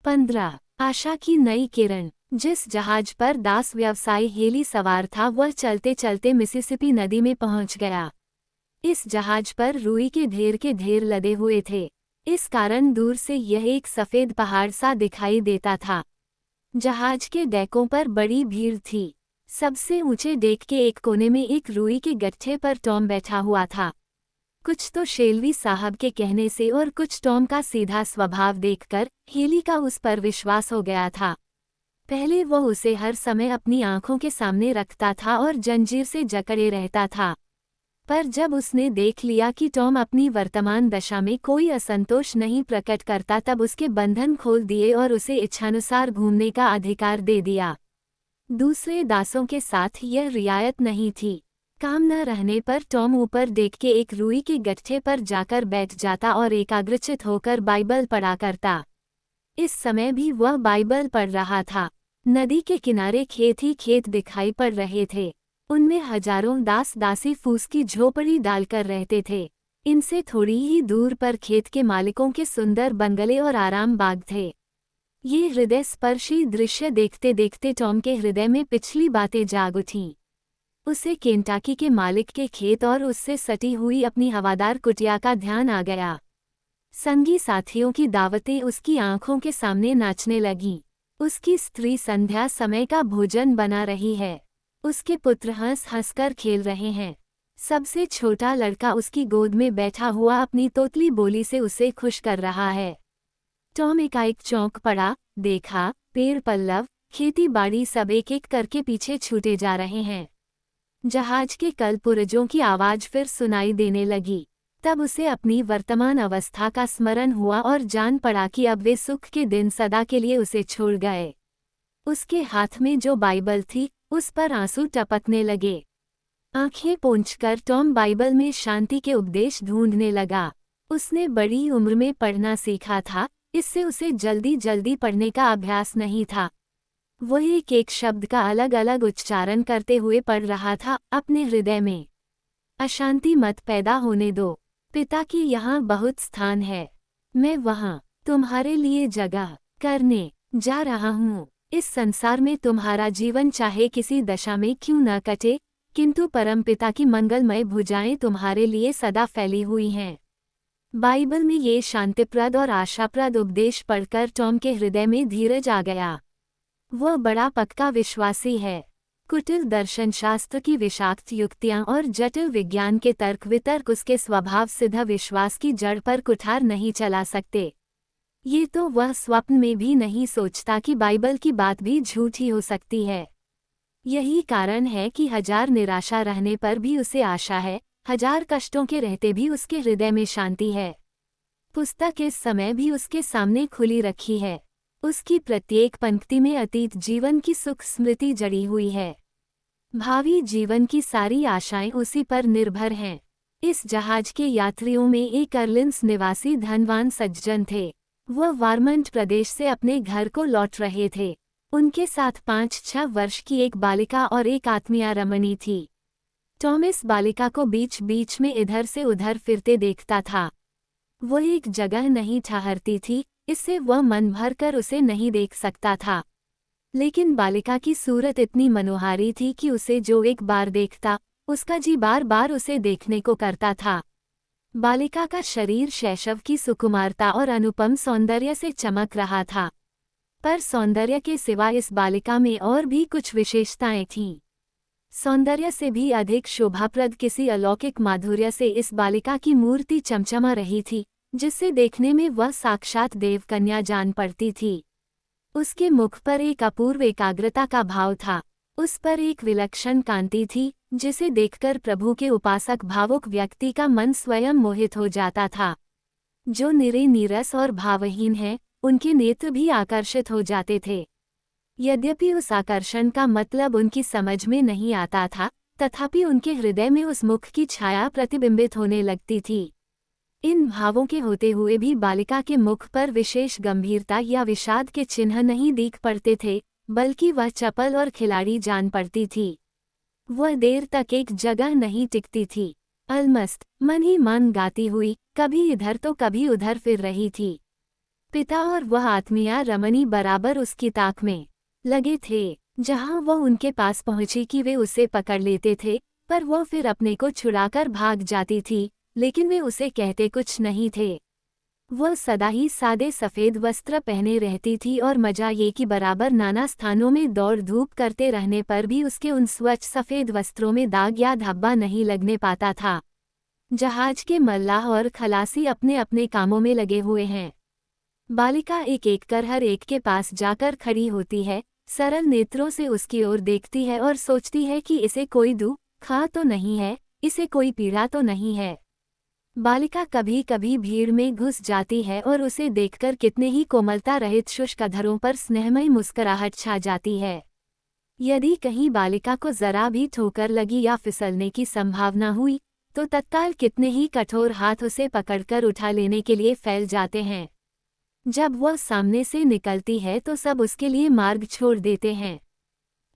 15। आशा की नई किरण। जिस जहाज पर दास व्यवसायी हेली सवार था वह चलते चलते मिसिसिपी नदी में पहुंच गया। इस जहाज पर रुई के ढेर लदे हुए थे। इस कारण दूर से यह एक सफेद पहाड़ सा दिखाई देता था। जहाज के डेकों पर बड़ी भीड़ थी। सबसे ऊंचे डेक के एक कोने में एक रुई के गट्ठे पर टॉम बैठा हुआ था। कुछ तो शेल्वी साहब के कहने से और कुछ टॉम का सीधा स्वभाव देखकर हेली का उस पर विश्वास हो गया था। पहले वह उसे हर समय अपनी आंखों के सामने रखता था और जंजीर से जकड़े रहता था, पर जब उसने देख लिया कि टॉम अपनी वर्तमान दशा में कोई असंतोष नहीं प्रकट करता तब उसके बंधन खोल दिए और उसे इच्छानुसार घूमने का अधिकार दे दिया। दूसरे दासों के साथ यह रियायत नहीं थी। काम न रहने पर टॉम ऊपर देख के एक रुई के गट्ठे पर जाकर बैठ जाता और एकाग्रचित होकर बाइबल पढ़ा करता। इस समय भी वह बाइबल पढ़ रहा था। नदी के किनारे खेत ही खेत दिखाई पड़ रहे थे। उनमें हजारों दास दासी फूस की झोपड़ी डालकर रहते थे। इनसे थोड़ी ही दूर पर खेत के मालिकों के सुंदर बंगले और आराम बाग थे। ये हृदय स्पर्शी दृश्य देखते देखते टॉम के हृदय में पिछली बातें जाग उठीं। उसे केंटाकी के मालिक के खेत और उससे सटी हुई अपनी हवादार कुटिया का ध्यान आ गया। संगी साथियों की दावतें उसकी आंखों के सामने नाचने लगीं। उसकी स्त्री संध्या समय का भोजन बना रही है। उसके पुत्र हंस हंसकर खेल रहे हैं। सबसे छोटा लड़का उसकी गोद में बैठा हुआ अपनी तोतली बोली से उसे खुश कर रहा है। टॉम एकाएक चौंक पड़ा, देखा पेड़ पल्लव खेती बाड़ी सब एक एक करके पीछे छूटे जा रहे हैं। जहाज के कल पुर्जों की आवाज फिर सुनाई देने लगी। तब उसे अपनी वर्तमान अवस्था का स्मरण हुआ और जान पड़ा कि अब वे सुख के दिन सदा के लिए उसे छोड़ गए। उसके हाथ में जो बाइबल थी उस पर आंसू टपकने लगे। आंखें पोंछकर टॉम बाइबल में शांति के उपदेश ढूंढने लगा। उसने बड़ी उम्र में पढ़ना सीखा था, इससे उसे जल्दी जल्दी पढ़ने का अभ्यास नहीं था। वह एक एक शब्द का अलग अलग उच्चारण करते हुए पढ़ रहा था। अपने हृदय में अशांति मत पैदा होने दो। पिता की यहाँ बहुत स्थान है। मैं वहाँ तुम्हारे लिए जगह करने जा रहा हूँ। इस संसार में तुम्हारा जीवन चाहे किसी दशा में क्यों न कटे, किंतु परमपिता की मंगलमय भुजाएं तुम्हारे लिए सदा फैली हुई हैं। बाइबल में ये शांतिप्रद और आशाप्रद उपदेश पढ़कर टॉम के हृदय में धीरज आ गया। वह बड़ा पक्का विश्वासी है। कुटिल दर्शनशास्त्र की विषाक्त युक्तियां और जटिल विज्ञान के तर्क वितर्क उसके स्वभाव सिद्ध विश्वास की जड़ पर कुठार नहीं चला सकते। ये तो वह स्वप्न में भी नहीं सोचता कि बाइबल की बात भी झूठी हो सकती है। यही कारण है कि हजार निराशा रहने पर भी उसे आशा है, हजार कष्टों के रहते भी उसके हृदय में शांति है। पुस्तक इस समय भी उसके सामने खुली रखी है। उसकी प्रत्येक पंक्ति में अतीत जीवन की सुख स्मृति जड़ी हुई है। भावी जीवन की सारी आशाएं उसी पर निर्भर हैं। इस जहाज के यात्रियों में एक अर्लिन्स निवासी धनवान सज्जन थे। वह वारमंट प्रदेश से अपने घर को लौट रहे थे। उनके साथ 5-6 वर्ष की एक बालिका और एक आत्मीया रमणी थी। टॉम इस बालिका को बीच बीच में इधर से उधर फिरते देखता था। वह एक जगह नहीं ठहरती थी, इससे वह मन भर कर उसे नहीं देख सकता था। लेकिन बालिका की सूरत इतनी मनोहारी थी कि उसे जो एक बार देखता, उसका जी बार बार उसे देखने को करता था। बालिका का शरीर शैशव की सुकुमारता और अनुपम सौंदर्य से चमक रहा था, पर सौंदर्य के सिवा इस बालिका में और भी कुछ विशेषताएं थीं। सौंदर्य से भी अधिक शोभाप्रद किसी अलौकिक माधुर्य से इस बालिका की मूर्ति चमचमा रही थी, जिसे देखने में वह साक्षात देवकन्या जान पड़ती थी। उसके मुख पर एक अपूर्व एकाग्रता का भाव था। उस पर एक विलक्षण कांति थी, जिसे देखकर प्रभु के उपासक भावुक व्यक्ति का मन स्वयं मोहित हो जाता था। जो निरे नीरस और भावहीन हैं, उनके नेत्र भी आकर्षित हो जाते थे। यद्यपि उस आकर्षण का मतलब उनकी समझ में नहीं आता था, तथापि उनके हृदय में उस मुख की छाया प्रतिबिंबित होने लगती थी। इन भावों के होते हुए भी बालिका के मुख पर विशेष गंभीरता या विषाद के चिन्ह नहीं दिख पड़ते थे, बल्कि वह चपल और खिलाड़ी जान पड़ती थी। वह देर तक एक जगह नहीं टिकती थी। अलमस्त मन ही मन गाती हुई कभी इधर तो कभी उधर फिर रही थी। पिता और वह आत्मीया रमणी बराबर उसकी ताक में लगे थे। जहां वह उनके पास पहुंची कि वे उसे पकड़ लेते थे, पर वह फिर अपने को छुड़ाकर भाग जाती थी, लेकिन वे उसे कहते कुछ नहीं थे। वह सदा ही सादे सफ़ेद वस्त्र पहने रहती थी और मजा ये कि बराबर नाना स्थानों में दौड़ धूप करते रहने पर भी उसके उन स्वच्छ सफ़ेद वस्त्रों में दाग या धब्बा नहीं लगने पाता था। जहाज के मल्लाह और खलासी अपने अपने कामों में लगे हुए हैं। बालिका एक एक कर हर एक के पास जाकर खड़ी होती है, सरल नेत्रों से उसकी ओर देखती है और सोचती है कि इसे कोई दुख तो नहीं है, इसे कोई पीड़ा तो नहीं है। बालिका कभी कभी भीड़ में घुस जाती है और उसे देखकर कितने ही कोमलता रहित शुष्क अधरों पर स्नेहमयी मुस्कुराहट छा जाती है। यदि कहीं बालिका को जरा भी ठोकर लगी या फिसलने की संभावना हुई, तो तत्काल कितने ही कठोर हाथ उसे पकड़कर उठा लेने के लिए फैल जाते हैं। जब वह सामने से निकलती है तो सब उसके लिए मार्ग छोड़ देते हैं।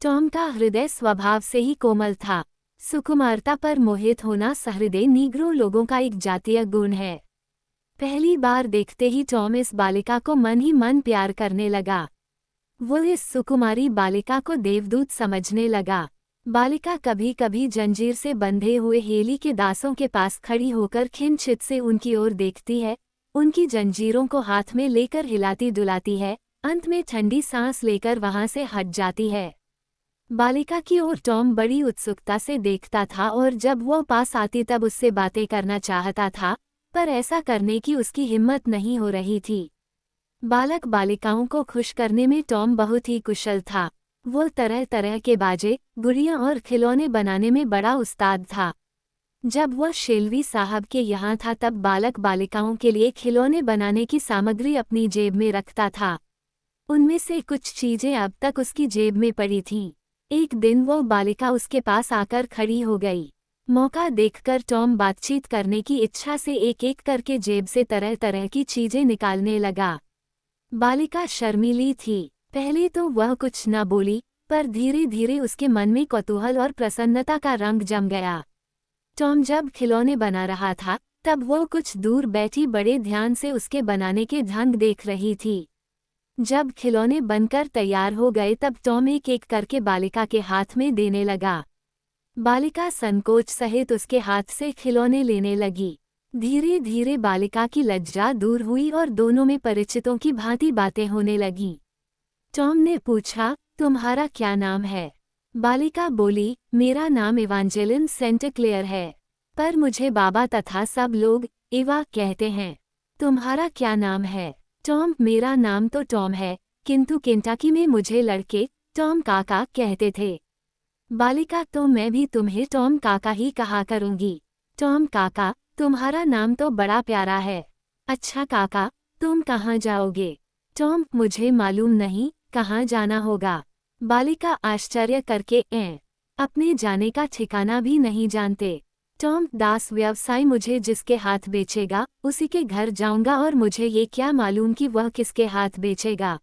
टॉम का हृदय स्वभाव से ही कोमल था। सुकुमारता पर मोहित होना सहृदय नीग्रो लोगों का एक जातीय गुण है। पहली बार देखते ही टॉम इस बालिका को मन ही मन प्यार करने लगा। वो इस सुकुमारी बालिका को देवदूत समझने लगा। बालिका कभी कभी जंजीर से बंधे हुए हेली के दासों के पास खड़ी होकर खिंचित से उनकी ओर देखती है, उनकी जंजीरों को हाथ में लेकर हिलाती डुलाती है, अंत में ठंडी सांस लेकर वहां से हट जाती है। बालिका की ओर टॉम बड़ी उत्सुकता से देखता था और जब वह पास आती तब उससे बातें करना चाहता था, पर ऐसा करने की उसकी हिम्मत नहीं हो रही थी। बालक बालिकाओं को खुश करने में टॉम बहुत ही कुशल था। वो तरह तरह के बाजे, गुड़ियां और खिलौने बनाने में बड़ा उस्ताद था। जब वह शेल्वी साहब के यहाँ था तब बालक बालिकाओं के लिए खिलौने बनाने की सामग्री अपनी जेब में रखता था। उनमें से कुछ चीजें अब तक उसकी जेब में पड़ी थीं। एक दिन वो बालिका उसके पास आकर खड़ी हो गई। मौका देखकर टॉम बातचीत करने की इच्छा से एक एक करके जेब से तरह तरह की चीजें निकालने लगा। बालिका शर्मीली थी। पहले तो वह कुछ न बोली, पर धीरे धीरे उसके मन में कौतूहल और प्रसन्नता का रंग जम गया। टॉम जब खिलौने बना रहा था तब वो कुछ दूर बैठी बड़े ध्यान से उसके बनाने के ढंग देख रही थी। जब खिलौने बनकर तैयार हो गए तब टॉम एक एक करके बालिका के हाथ में देने लगा। बालिका संकोच सहित उसके हाथ से खिलौने लेने लगी। धीरे धीरे बालिका की लज्जा दूर हुई और दोनों में परिचितों की भांति बातें होने लगीं। टॉम ने पूछा, तुम्हारा क्या नाम है? बालिका बोली, मेरा नाम इवांजेलिन सेंट क्लेयर है, पर मुझे बाबा तथा सब लोग इवा कहते हैं। तुम्हारा क्या नाम है? टॉम, मेरा नाम तो टॉम है, किंतु केंटाकी में मुझे लड़के टॉम काका कहते थे। बालिका, तो मैं भी तुम्हें टॉम काका ही कहा करूंगी। टॉम काका, तुम्हारा नाम तो बड़ा प्यारा है। अच्छा काका, तुम कहाँ जाओगे? टॉम, मुझे मालूम नहीं कहाँ जाना होगा। बालिका आश्चर्य करके अपने जाने का ठिकाना भी नहीं जानते। टॉम, दास व्यवसाय मुझे जिसके हाथ बेचेगा उसी के घर जाऊंगा और मुझे ये क्या मालूम कि वह किसके हाथ बेचेगा।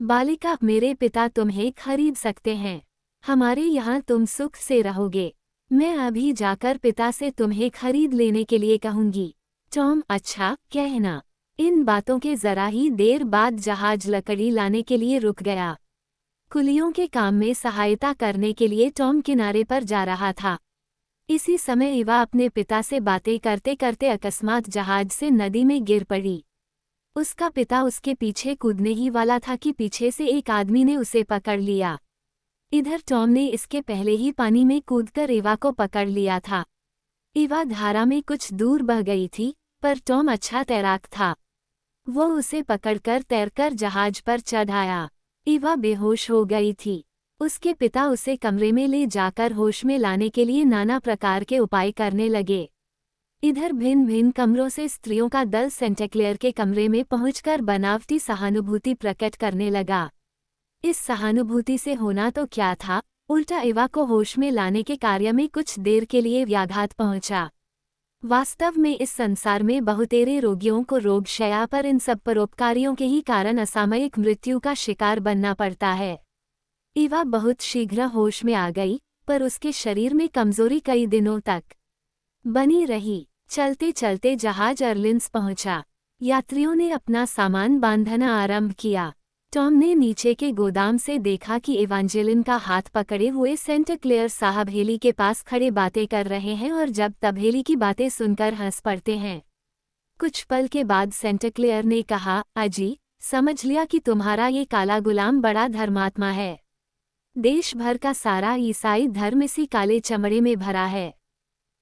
बालिका, मेरे पिता तुम्हें खरीद सकते हैं। हमारे यहाँ तुम सुख से रहोगे। मैं अभी जाकर पिता से तुम्हें खरीद लेने के लिए कहूंगी। टॉम, अच्छा कहना। इन बातों के जरा ही देर बाद जहाज लकड़ी लाने के लिए रुक गया। कुलियों के काम में सहायता करने के लिए टॉम किनारे पर जा रहा था। इसी समय इवा अपने पिता से बातें करते करते अकस्मात जहाज से नदी में गिर पड़ी। उसका पिता उसके पीछे कूदने ही वाला था कि पीछे से एक आदमी ने उसे पकड़ लिया। इधर टॉम ने इसके पहले ही पानी में कूदकर इवा को पकड़ लिया था। इवा धारा में कुछ दूर बह गई थी, पर टॉम अच्छा तैराक था। वो उसे पकड़कर तैरकर जहाज पर चढ़ आया। इवा बेहोश हो गई थी। उसके पिता उसे कमरे में ले जाकर होश में लाने के लिए नाना प्रकार के उपाय करने लगे। इधर भिन्न भिन्न कमरों से स्त्रियों का दल सेंट क्लेयर के कमरे में पहुंचकर बनावटी सहानुभूति प्रकट करने लगा। इस सहानुभूति से होना तो क्या था, उल्टा इवा को होश में लाने के कार्य में कुछ देर के लिए व्याघात पहुंचा। वास्तव में इस संसार में बहुतेरे रोगियों को रोगशया पर इन सब परोपकारियों के ही कारण असामयिक मृत्यु का शिकार बनना पड़ता है। इवा बहुत शीघ्र होश में आ गई, पर उसके शरीर में कमजोरी कई दिनों तक बनी रही। चलते चलते जहाज अर्लिन्स पहुंचा। यात्रियों ने अपना सामान बांधना आरंभ किया। टॉम ने नीचे के गोदाम से देखा कि इवांजेलिन का हाथ पकड़े हुए सेंट क्लेयर साहब हेली के पास खड़े बातें कर रहे हैं और जब तब हेली की बातें सुनकर हंस पड़ते हैं। कुछ पल के बाद सेंट क्लेयर ने कहा, अजी, समझ लिया कि तुम्हारा ये काला गुलाम बड़ा धर्मात्मा है। देश भर का सारा ईसाई धर्म इसी काले चमड़े में भरा है।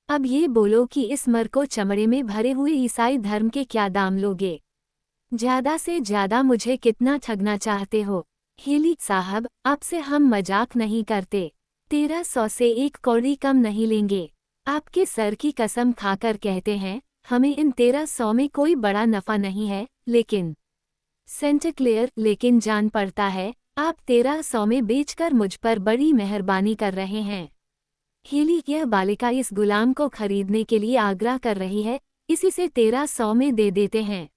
अब ये बोलो कि इस मरको चमड़े में भरे हुए ईसाई धर्म के क्या दाम लोगे? ज्यादा से ज्यादा मुझे कितना ठगना चाहते हो? हेली साहब, आपसे हम मजाक नहीं करते। 1300 से एक कौड़ी कम नहीं लेंगे। आपके सर की कसम खाकर कहते हैं, हमें इन 1300 में कोई बड़ा नफा नहीं है, लेकिन सेंट क्लेयर, लेकिन जान पड़ता है, आप 1300 में बेचकर मुझ पर बड़ी मेहरबानी कर रहे हैं। हेली, यह बालिका इस गुलाम को खरीदने के लिए आग्रह कर रही है, इसी से 1300 में दे देते हैं।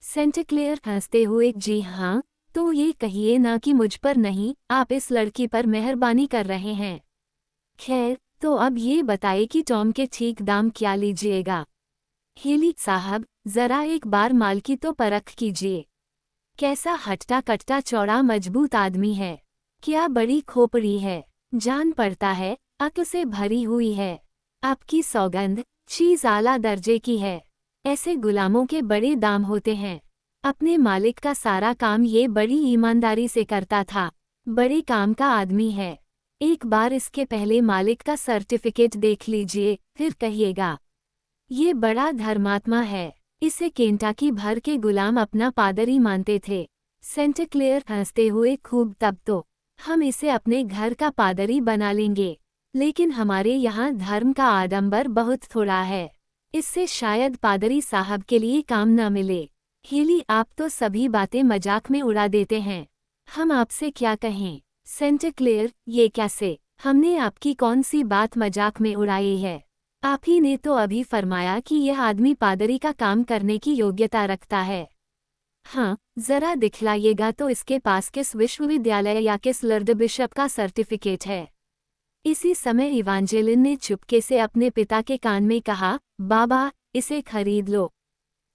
सेंट क्लेयर हंसते हुए, जी हाँ, तो ये कहिए ना कि मुझ पर नहीं, आप इस लड़की पर मेहरबानी कर रहे हैं। खैर, तो अब ये बताइए कि टॉम के ठीक दाम क्या लीजिएगा? हेली साहब, जरा एक बार माल की तो परख कीजिए। कैसा हट्टा कट्टा चौड़ा मजबूत आदमी है। क्या बड़ी खोपड़ी है। जान पड़ता है, अक्ल से भरी हुई है। आपकी सौगंध, चीज आला दर्जे की है। ऐसे गुलामों के बड़े दाम होते हैं। अपने मालिक का सारा काम ये बड़ी ईमानदारी से करता था। बड़े काम का आदमी है। एक बार इसके पहले मालिक का सर्टिफिकेट देख लीजिए, फिर कहिएगा। ये बड़ा धर्मात्मा है। इसे केंटाकी भर के गुलाम अपना पादरी मानते थे। सेंट क्लेयर हंसते हुए, खूब, तब तो हम इसे अपने घर का पादरी बना लेंगे। लेकिन हमारे यहाँ धर्म का आडंबर बहुत थोड़ा है। इससे शायद पादरी साहब के लिए काम न मिले। हेली, आप तो सभी बातें मजाक में उड़ा देते हैं। हम आपसे क्या कहें? सेंट क्लेयर, ये कैसे? हमने आपकी कौन सी बात मजाक में उड़ाई है? आप ही ने तो अभी फरमाया कि यह आदमी पादरी का काम करने की योग्यता रखता है। हाँ, जरा दिखलाइएगा तो इसके पास किस विश्वविद्यालय या किस लर्द बिशप का सर्टिफिकेट है। इसी समय इवांजेलिन ने चुपके से अपने पिता के कान में कहा, बाबा, इसे खरीद लो।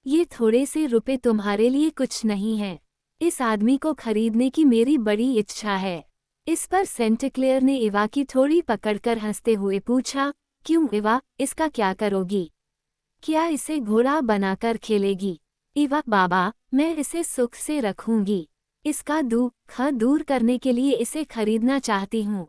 ये थोड़े से रुपए तुम्हारे लिए कुछ नहीं हैं। इस आदमी को खरीदने की मेरी बड़ी इच्छा है। इस पर सेंट क्लेयर ने इवा की थोड़ी पकड़कर हंसते हुए पूछा, क्यों इवा, इसका क्या करोगी? क्या इसे घोड़ा बनाकर खेलेगी? इवा, बाबा, मैं इसे सुख से रखूंगी। इसका दुख दूर करने के लिए इसे खरीदना चाहती हूँ।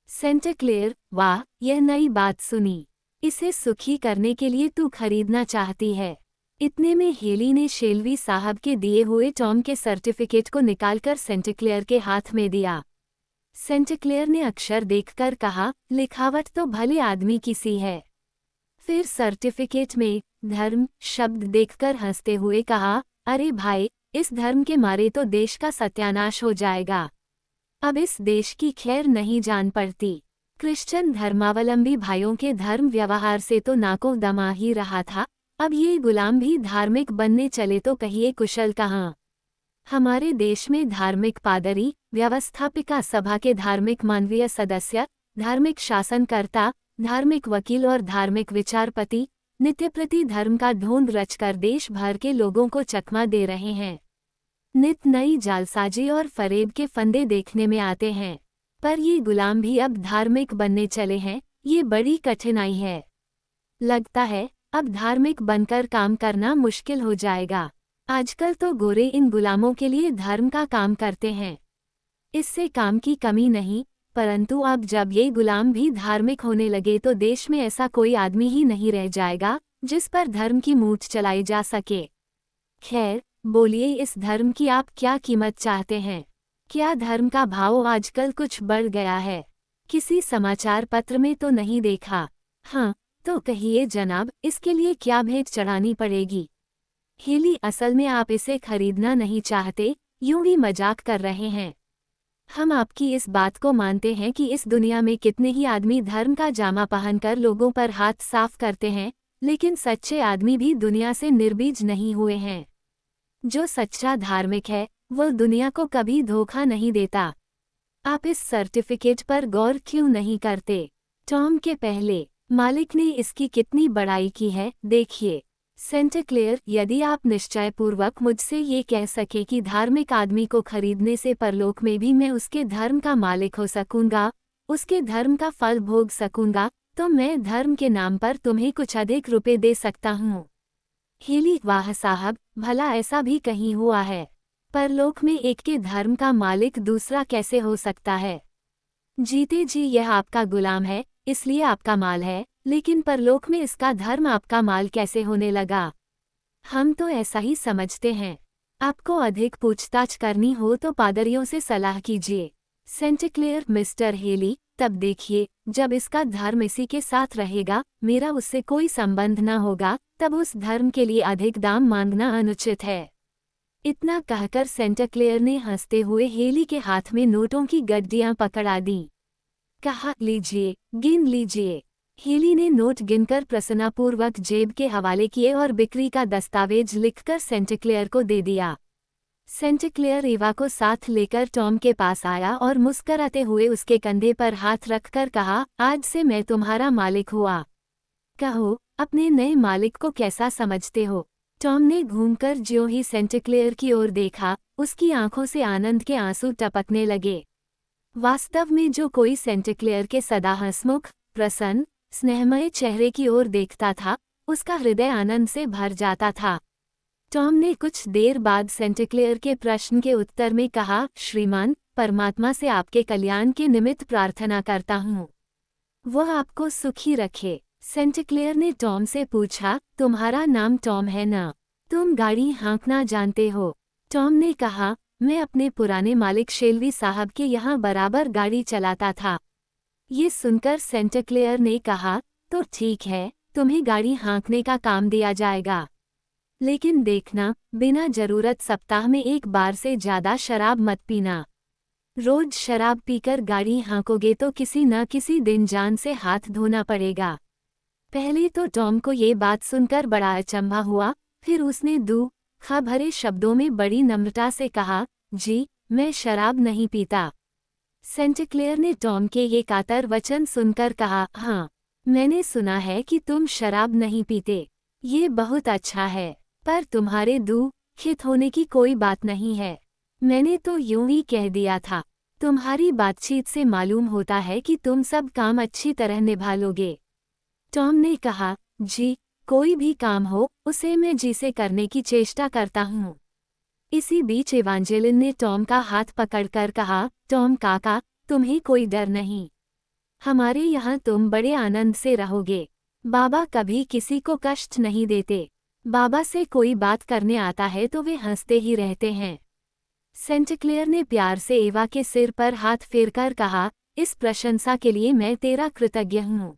सेंट क्लेयर, वाह, यह नई बात सुनी। इसे सुखी करने के लिए तू खरीदना चाहती है। इतने में हेली ने शेल्वी साहब के दिए हुए टॉम के सर्टिफिकेट को निकालकर सेंट क्लेयर के हाथ में दिया। सेंट क्लेयर ने अक्षर देखकर कहा, लिखावट तो भले आदमी की सी है। फिर सर्टिफिकेट में धर्म शब्द देखकर हंसते हुए कहा, अरे भाई, इस धर्म के मारे तो देश का सत्यानाश हो जाएगा। अब इस देश की खैर नहीं जान पड़ती। क्रिश्चियन धर्मावलंबी भाइयों के धर्म व्यवहार से तो नाको दमा ही रहा था, अब ये गुलाम भी धार्मिक बनने चले तो कहिए कुशल कहाँ। हमारे देश में धार्मिक पादरी, व्यवस्थापिका सभा के धार्मिक मानवीय सदस्य, धार्मिक शासनकर्ता, धार्मिक वकील और धार्मिक विचारपति नित्य प्रति धर्म का ढोंग रचकर देश भर के लोगों को चकमा दे रहे हैं। नित नई जालसाजी और फरेब के फंदे देखने में आते हैं। पर ये गुलाम भी अब धार्मिक बनने चले हैं, ये बड़ी कठिनाई है। लगता है अब धार्मिक बनकर काम करना मुश्किल हो जाएगा। आजकल तो गोरे इन गुलामों के लिए धर्म का काम करते हैं। इससे काम की कमी नहीं, परंतु अब जब ये गुलाम भी धार्मिक होने लगे तो देश में ऐसा कोई आदमी ही नहीं रह जाएगा जिस पर धर्म की मूठ चलाई जा सके। खैर, बोलिए, इस धर्म की आप क्या कीमत चाहते हैं? क्या धर्म का भाव आजकल कुछ बढ़ गया है? किसी समाचार पत्र में तो नहीं देखा। हाँ, तो कहिए जनाब, इसके लिए क्या भेंट चढ़ानी पड़ेगी? हेली, असल में आप इसे खरीदना नहीं चाहते, यूं ही मजाक कर रहे हैं। हम आपकी इस बात को मानते हैं कि इस दुनिया में कितने ही आदमी धर्म का जामा पहनकर लोगों पर हाथ साफ करते हैं, लेकिन सच्चे आदमी भी दुनिया से निर्बीज नहीं हुए हैं। जो सच्चा धार्मिक है वो दुनिया को कभी धोखा नहीं देता। आप इस सर्टिफिकेट पर गौर क्यों नहीं करते? टॉम के पहले मालिक ने इसकी कितनी बड़ाई की है, देखिए। सेंटेक्लेयर, यदि आप निश्चयपूर्वक मुझसे ये कह सके कि धार्मिक आदमी को खरीदने से परलोक में भी मैं उसके धर्म का मालिक हो सकूंगा, उसके धर्म का फल भोग सकूंगा, तो मैं धर्म के नाम पर तुम्हें कुछ अधिक रुपए दे सकता हूँ। हेली, वाह साहब, भला ऐसा भी कहीं हुआ है? परलोक में एक के धर्म का मालिक दूसरा कैसे हो सकता है? जीते जी यह आपका गुलाम है, इसलिए आपका माल है, लेकिन परलोक में इसका धर्म आपका माल कैसे होने लगा? हम तो ऐसा ही समझते हैं। आपको अधिक पूछताछ करनी हो तो पादरियों से सलाह कीजिए। सेंटेक्लेयर, मिस्टर हेली, तब देखिए, जब इसका धर्म इसी के साथ रहेगा, मेरा उससे कोई संबंध न होगा, तब उस धर्म के लिए अधिक दाम मांगना अनुचित है। इतना कहकर सेंटेक्लेयर ने हंसते हुए हेली के हाथ में नोटों की गड्डियां पकड़ा दी। कहा, लीजिए, गिन लीजिए। हेली ने नोट गिनकर प्रसन्नपूर्वक जेब के हवाले किए और बिक्री का दस्तावेज लिखकर सेंटेक्लेयर को दे दिया। सेंटेक्लेयर एवा को साथ लेकर टॉम के पास आया और मुस्कराते हुए उसके कंधे पर हाथ रखकर कहा, आज से मैं तुम्हारा मालिक हुआ। कहो, अपने नए मालिक को कैसा समझते हो? टॉम ने घूमकर ज्यों ही सेंटेक्लेयर की ओर देखा, उसकी आंखों से आनंद के आंसू टपकने लगे। वास्तव में जो कोई सेंटेक्लेयर के सदा हंसमुख, प्रसन्न, स्नेहमय चेहरे की ओर देखता था, उसका हृदय आनंद से भर जाता था। टॉम ने कुछ देर बाद सेंटेक्लेयर के प्रश्न के उत्तर में कहा, श्रीमान, परमात्मा से आपके कल्याण के निमित्त प्रार्थना करता हूँ। वह आपको सुखी रखे। सेंटेक्लेयर ने टॉम से पूछा, तुम्हारा नाम टॉम है ना? तुम गाड़ी हाँकना जानते हो? टॉम ने कहा, मैं अपने पुराने मालिक शेल्वी साहब के यहाँ बराबर गाड़ी चलाता था। ये सुनकर सेंटेक्लेयर ने कहा, तो ठीक है, तुम्हें गाड़ी हाँकने का काम दिया जाएगा। लेकिन देखना, बिना जरूरत सप्ताह में एक बार से ज्यादा शराब मत पीना। रोज शराब पीकर गाड़ी हाँकोगे तो किसी न किसी दिन जान से हाथ धोना पड़ेगा। पहले तो टॉम को ये बात सुनकर बड़ा अचंभा हुआ, फिर उसने दुख भरे शब्दों में बड़ी नम्रता से कहा, जी, मैं शराब नहीं पीता। सेंटेक्लेयर ने टॉम के ये कातर वचन सुनकर कहा, हाँ, मैंने सुना है कि तुम शराब नहीं पीते। ये बहुत अच्छा है, पर तुम्हारे दुखित होने की कोई बात नहीं है। मैंने तो यूं ही कह दिया था। तुम्हारी बातचीत से मालूम होता है कि तुम सब काम अच्छी तरह निभा लोगे। टॉम ने कहा, जी, कोई भी काम हो, उसे मैं जी से करने की चेष्टा करता हूँ। इसी बीच इवांजेलिन ने टॉम का हाथ पकड़कर कहा, टॉम काका, तुम्हें कोई डर नहीं। हमारे यहाँ तुम बड़े आनंद से रहोगे। बाबा कभी किसी को कष्ट नहीं देते। बाबा से कोई बात करने आता है तो वे हंसते ही रहते हैं। सेंटेक्लेयर ने प्यार से एवा के सिर पर हाथ फेरकर कहा, इस प्रशंसा के लिए मैं तेरा कृतज्ञ हूँ।